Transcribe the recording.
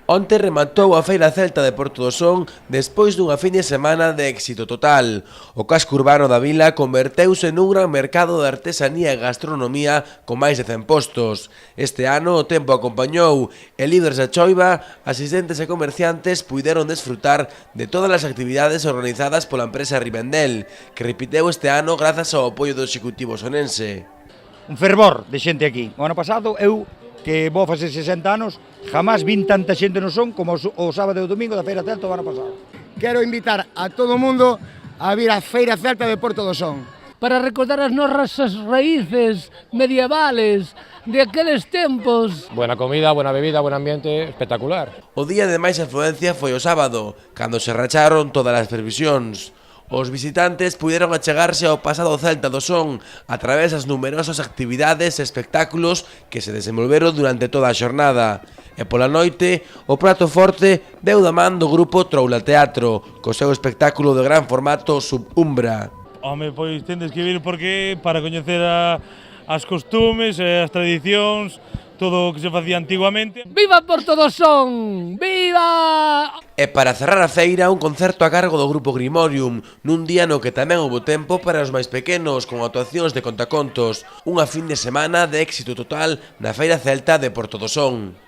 Onte rematou a Feira Celta de Porto do Son despois dunha fin de semana de éxito total. O casco urbano da vila converteuse nun gran mercado de artesanía e gastronomía con máis de 100 postos. Este ano o tempo acompañou e líderes da choiva, asistentes e comerciantes puideron desfrutar de todas as actividades organizadas pola empresa Rivendell, que repiteu este ano grazas ao apoio do Executivo sonense. Un fervor de xente aquí. O ano pasado eu, que vou facer 60 anos, jamás vin tanta xente no Son como o sábado e o domingo da Feira Celta do ano pasado. Quero invitar a todo o mundo a vir á Feira Celta de Porto do Son. Para recordar as nosas raíces medievales de aqueles tempos. Buena comida, buena bebida, buen ambiente, espectacular. O día de máis afluencia foi o sábado, cando se racharon todas as previsións. Os visitantes puideron achegarse ao pasado Celta do Son a través das numerosas actividades e espectáculos que se desenvolveron durante toda a xornada. E pola noite, o prato forte deu da man do grupo Troula Teatro, co seu espectáculo de gran formato Subumbra. Home, pois tendes que vir porque para coñecer as costumes e as tradicións, todo o que se facía antiguamente. ¡Viva Porto do Son! ¡Viva! E para cerrar a feira, un concerto a cargo do grupo Grimorium, nun día no que tamén houbo tempo para os máis pequenos, con actuacións de contacontos. Unha fin de semana de éxito total na Feira Celta de Porto do Son.